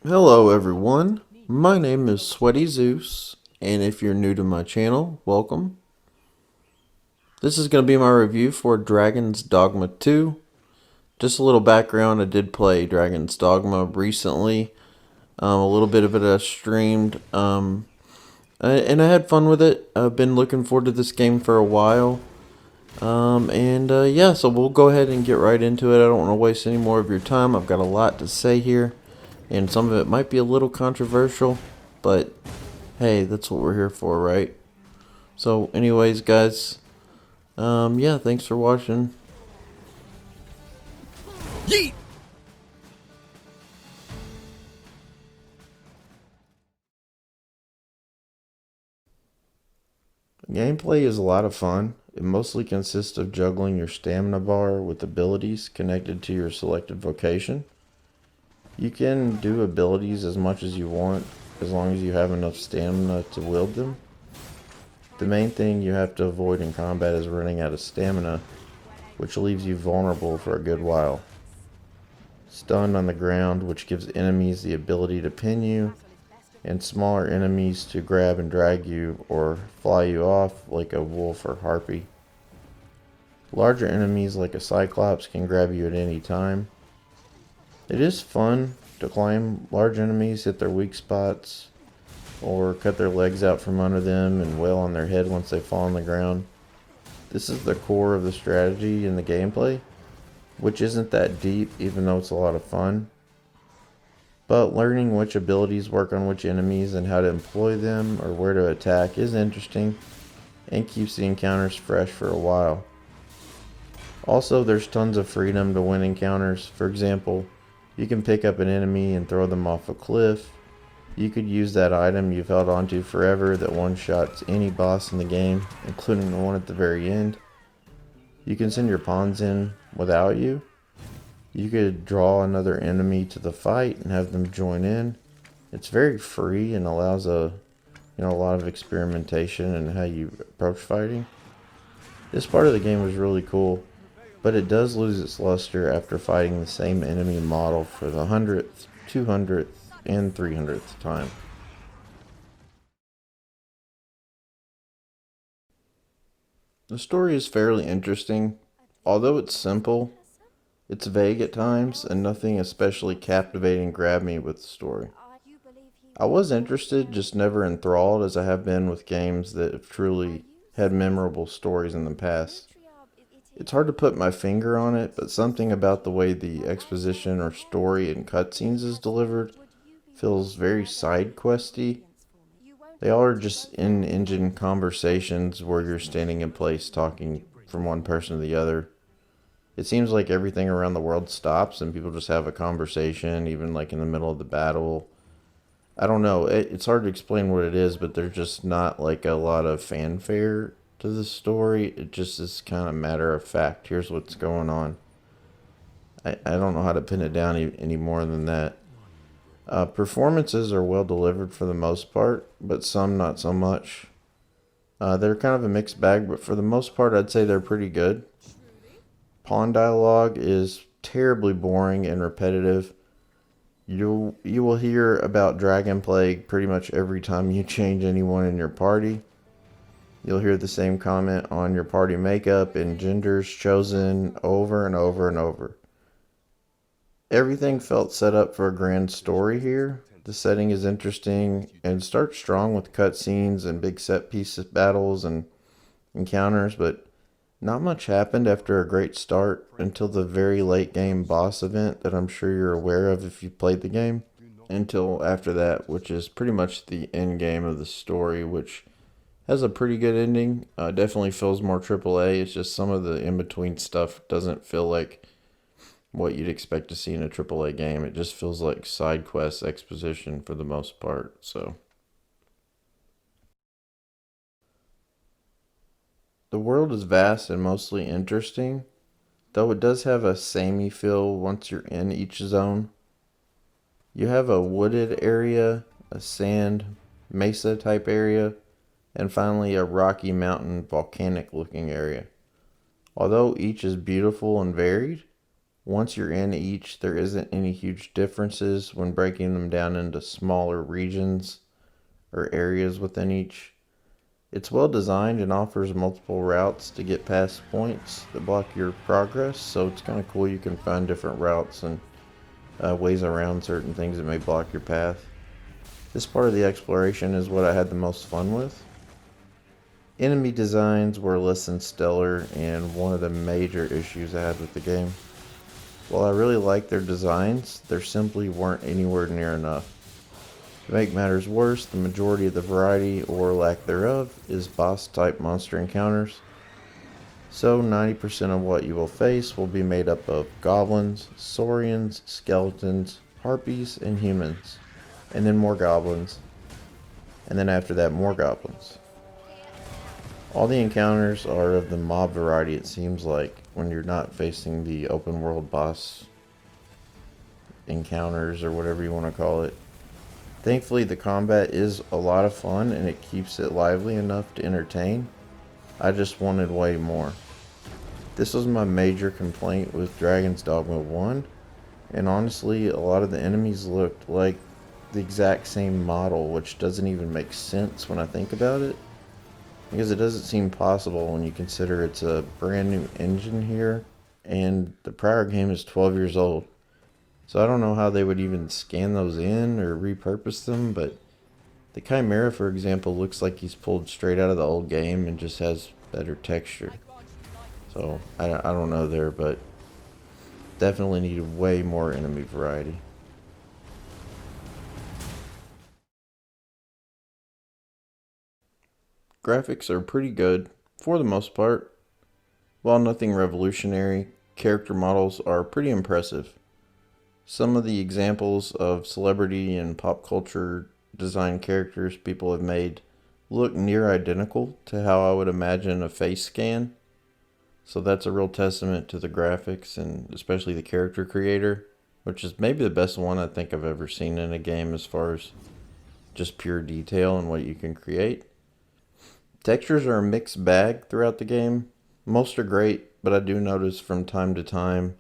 Hello everyone, my name is Sweaty Zeus, and if you're new to my channel, welcome. This is going to be my review for Dragon's Dogma 2. Just a little background, I did play Dragon's Dogma recently. A little bit of it I streamed, and I had fun with it. I've been looking forward to this game for a while. Yeah, so we'll go ahead and get right into it. I don't want to waste any more of your time. I've got a lot to say here, and some of it might be a little controversial, but hey, that's what we're here for, right? So, anyways, guys, yeah, thanks for watching. Yeet! Gameplay is a lot of fun. It mostly consists of juggling your stamina bar with abilities connected to your selected vocation. You can do abilities as much as you want, as long as you have enough stamina to wield them. The main thing you have to avoid in combat is running out of stamina, which leaves you vulnerable for a good while. Stunned on the ground, which gives enemies the ability to pin you, and smaller enemies to grab and drag you or fly you off like a wolf or harpy. Larger enemies like a cyclops can grab you at any time. It is fun to climb large enemies, hit their weak spots, or cut their legs out from under them and wail on their head once they fall on the ground. This is the core of the strategy in the gameplay, which isn't that deep even though it's a lot of fun. But learning which abilities work on which enemies and how to employ them or where to attack is interesting and keeps the encounters fresh for a while. Also, there's tons of freedom to win encounters. For example, you can pick up an enemy and throw them off a cliff. You could use that item you've held onto forever that one-shots any boss in the game, including the one at the very end. You can send your pawns in without you. You could draw another enemy to the fight and have them join in. It's very free and allows a lot of experimentation in how you approach fighting. This part of the game was really cool, but it does lose its luster after fighting the same enemy model for the 100th, 200th, and 300th time. The story is fairly interesting. Although it's simple, it's vague at times, and nothing especially captivating grabbed me with the story. I was interested, just never enthralled, as I have been with games that have truly had memorable stories in the past. It's hard to put my finger on it, but something about the way the exposition or story and cutscenes is delivered feels very side questy. They all are just in-engine conversations where you're standing in place talking from one person to the other. It seems like everything around the world stops and people just have a conversation, even like in the middle of the battle. I don't know. It's hard to explain what it is, but there's just not like a lot of fanfare to the story. It just is kind of matter of fact. Here's what's going on. I don't know how to pin it down any more than that. Performances are well delivered for the most part, but some not so much. They're kind of a mixed bag, but for the most part, I'd say they're pretty good. Pawn dialogue is terribly boring and repetitive. You will hear about Dragon Plague pretty much every time you change anyone in your party. You'll hear the same comment on your party makeup and genders chosen over and over and over. Everything felt set up for a grand story here. The setting is interesting and starts strong with cutscenes and big set piece battles and encounters, but not much happened after a great start until the very late game boss event that I'm sure you're aware of if you played the game. Until after that, which is pretty much the end game of the story, which has a pretty good ending. Definitely feels more AAA. It's just some of the in between stuff doesn't feel like what you'd expect to see in a AAA game. It just feels like side quest exposition for the most part. So the world is vast and mostly interesting, though it does have a samey feel once you're in each zone. You have a wooded area, a sand, mesa type area, and finally a rocky mountain volcanic looking area. Although each is beautiful and varied, Once you're in each, there isn't any huge differences when breaking them down into smaller regions or areas within each. It's well designed and offers multiple routes to get past points that block your progress, so it's kind of cool. You can find different routes and ways around certain things that may block your path. This part of the exploration is what I had the most fun with. Enemy designs were less than stellar, and one of the major issues I had with the game. While I really liked their designs, there simply weren't anywhere near enough. To make matters worse, the majority of the variety, or lack thereof, is boss-type monster encounters. So 90% of what you will face will be made up of goblins, saurians, skeletons, harpies, and humans. And then more goblins. And then after that, more goblins. All the encounters are of the mob variety, it seems like, when you're not facing the open world boss encounters or whatever you want to call it. Thankfully, the combat is a lot of fun and it keeps it lively enough to entertain. I just wanted way more. This was my major complaint with Dragon's Dogma 1, and honestly, a lot of the enemies looked like the exact same model, which doesn't even make sense when I think about it, because it doesn't seem possible when you consider it's a brand new engine here, and the prior game is 12 years old. So I don't know how they would even scan those in or repurpose them, but the Chimera, for example, looks like he's pulled straight out of the old game and just has better texture. So I don't know there, but definitely needed way more enemy variety. Graphics are pretty good, for the most part. While nothing revolutionary, character models are pretty impressive. Some of the examples of celebrity and pop culture design characters people have made look near identical to how I would imagine a face scan. So that's a real testament to the graphics and especially the character creator, which is maybe the best one I think I've ever seen in a game as far as just pure detail and what you can create. Textures are a mixed bag throughout the game. Most are great, but I do notice from time to time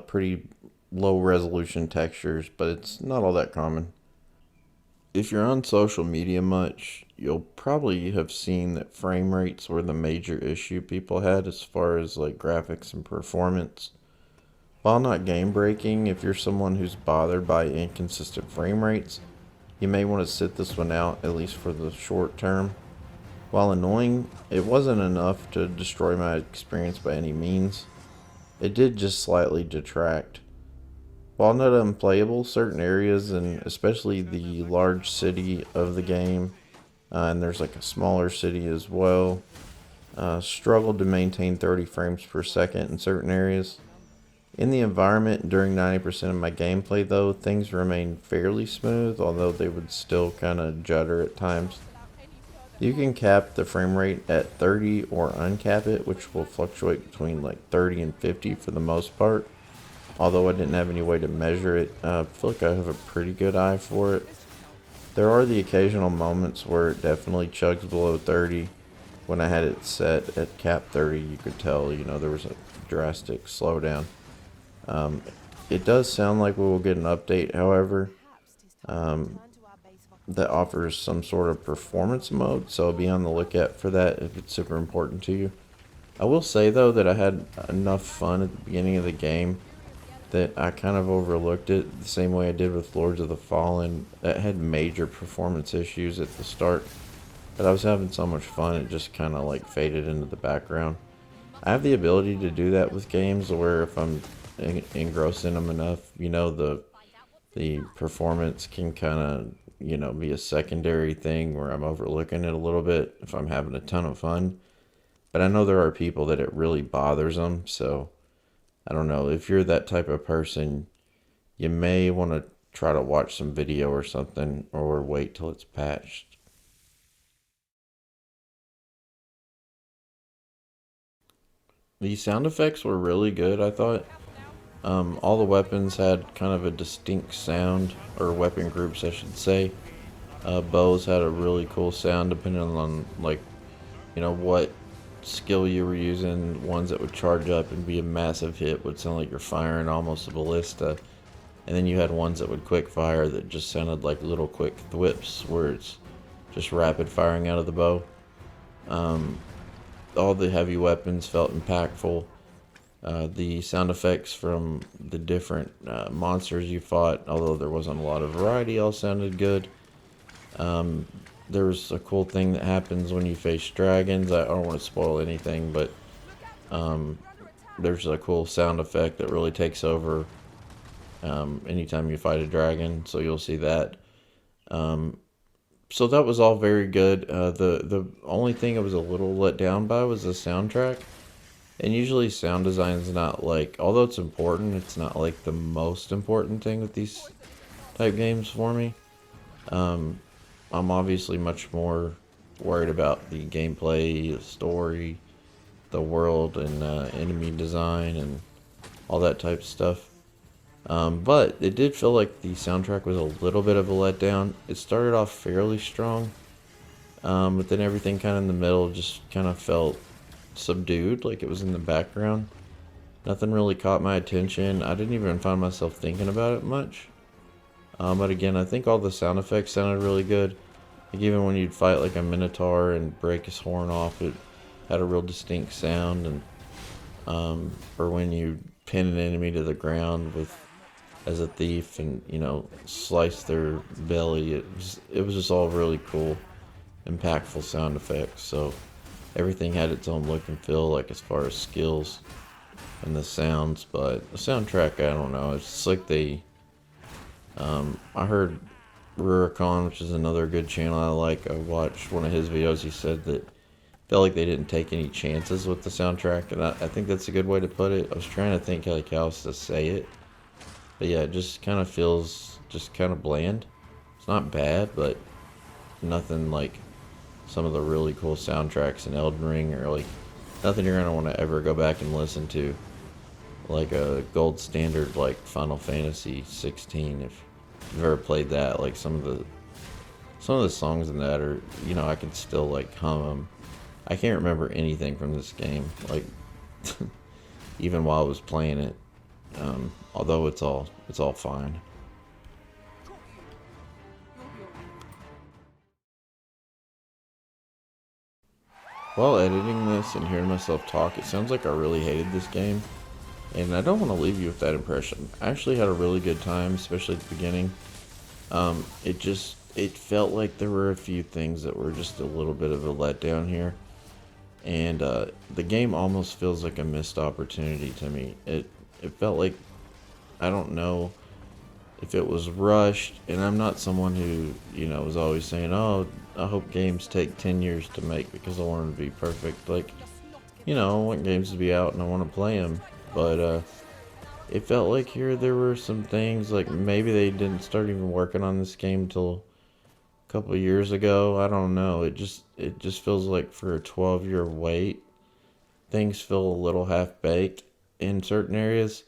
pretty low resolution textures, but it's not all that common. If you're on social media much, you'll probably have seen that frame rates were the major issue people had as far as like graphics and performance. While not game breaking, if you're someone who's bothered by inconsistent frame rates, you may want to sit this one out, at least for the short term. While annoying, it wasn't enough to destroy my experience by any means. It did just slightly detract. While not unplayable, certain areas, and especially the large city of the game, and there's like a smaller city as well, struggled to maintain 30 frames per second in certain areas. In the environment during 90% of my gameplay though, things remain fairly smooth, although they would still kind of judder at times. You can cap the frame rate at 30 or uncap it, which will fluctuate between like 30 and 50 for the most part. Although I didn't have any way to measure it, I feel like I have a pretty good eye for it. There are the occasional moments where it definitely chugs below 30. When I had it set at cap 30, you could tell, there was a drastic slowdown. It does sound like we will get an update, however, that offers some sort of performance mode, so be on the lookout for that if it's super important to you. I will say, though, that I had enough fun at the beginning of the game that I kind of overlooked it the same way I did with Lords of the Fallen. That had major performance issues at the start, but I was having so much fun it just kind of like faded into the background. I have the ability to do that with games where if I'm engrossed in them enough, the performance can kind of be a secondary thing where I'm overlooking it a little bit if I'm having a ton of fun. But I know there are people that it really bothers them, so I don't know. If you're that type of person, you may want to try to watch some video or something, or wait till it's patched. The sound effects were really good, I thought. All the weapons had kind of a distinct sound, or weapon groups, I should say. Bows had a really cool sound depending on, what skill you were using, ones that would charge up and be a massive hit, would sound like you're firing almost a ballista. And then you had ones that would quick fire that just sounded like little quick thwips, where it's just rapid firing out of the bow. All the heavy weapons felt impactful. The sound effects from the different monsters you fought, although there wasn't a lot of variety, all sounded good. There was a cool thing that happens when you face dragons. I don't want to spoil anything, but there's a cool sound effect that really takes over anytime you fight a dragon, so you'll see that. So that was all very good. The only thing I was a little let down by was the soundtrack. And usually sound design is not like, although it's important, it's not like the most important thing with these type games for me. I'm obviously much more worried about the gameplay, the story, the world, and enemy design, and all that type of stuff. But it did feel like the soundtrack was a little bit of a letdown. It started off fairly strong, but then everything kind of in the middle just kind of felt subdued, like it was in the background. Nothing really caught my attention. I didn't even find myself thinking about it much. But again, I think all the sound effects sounded really good. Like even when you'd fight like a minotaur and break his horn off, it had a real distinct sound. And or when you pin an enemy to the ground with as a thief and slice their belly, it was just all really cool, impactful sound effects. So everything had its own look and feel, like as far as skills and the sounds. But the soundtrack, I don't know, it's just like I heard Rurikon, which is another good channel I like. I watched one of his videos. He said that felt like they didn't take any chances with the soundtrack, and I think that's a good way to put it. I was trying to think like how else to say it, but yeah, it just kind of feels just kind of bland. It's not bad, but nothing like some of the really cool soundtracks in Elden Ring, or like nothing you're gonna want to ever go back and listen to, like a gold standard like Final Fantasy 16. If you've ever played that, like some of the songs in that are, I can still like hum them. I can't remember anything from this game, like even while I was playing it. Although it's all fine. While editing this and hearing myself talk, it sounds like I really hated this game, and I don't want to leave you with that impression. I actually had a really good time, especially at the beginning. It felt like there were a few things that were just a little bit of a letdown here. And the game almost feels like a missed opportunity to me. It felt like, I don't know if it was rushed, and I'm not someone who, is always saying, oh, I hope games take 10 years to make because I want them to be perfect. Like, I want games to be out and I want to play them. But it felt like here there were some things, like maybe they didn't start even working on this game till a couple of years ago. I don't know. It just feels like for a 12-year wait, things feel a little half-baked in certain areas.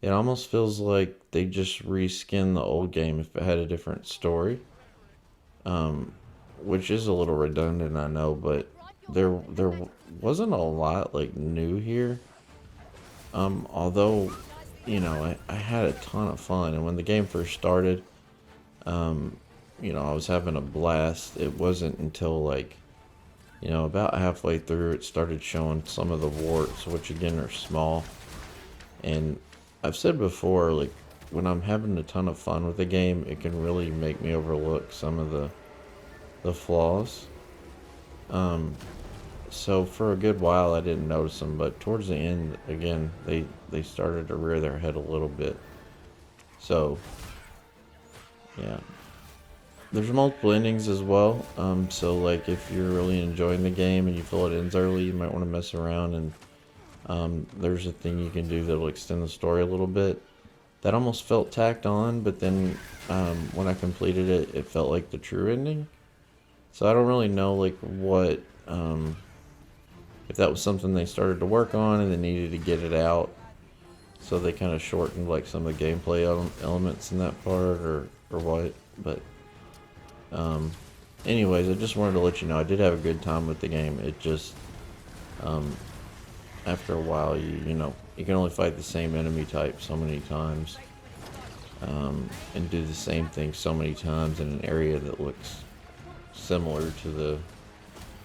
It almost feels like they just reskinned the old game if it had a different story. Which is a little redundant, I know, but there wasn't a lot like new here. Although, I had a ton of fun, and when the game first started, I was having a blast. It wasn't until like, about halfway through it started showing some of the warts, which again are small. And I've said before, like when I'm having a ton of fun with a game, it can really make me overlook some of the flaws. So for a good while I didn't notice them, but towards the end, again, they started to rear their head a little bit. So yeah, there's multiple endings as well. So like if you're really enjoying the game and you feel it ends early, you might want to mess around, and there's a thing you can do that'll extend the story a little bit. That almost felt tacked on, but then when I completed it, it felt like the true ending. So I don't really know like what, if that was something they started to work on and they needed to get it out, so they kind of shortened like some of the gameplay elements in that part, or what. But anyways, I just wanted to let you know I did have a good time with the game. It just After a while, you know, you can only fight the same enemy type so many times, and do the same thing so many times in an area that looks similar to the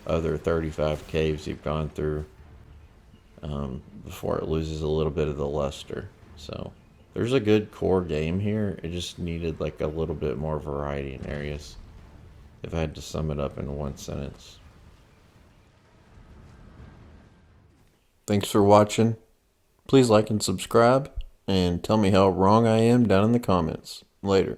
other 35 caves you've gone through, before it loses a little bit of the luster. So there's a good core game here. It just needed like a little bit more variety in areas, if I had to sum it up in one sentence. Thanks for watching. Please like and subscribe, and tell me how wrong I am down in the comments. Later.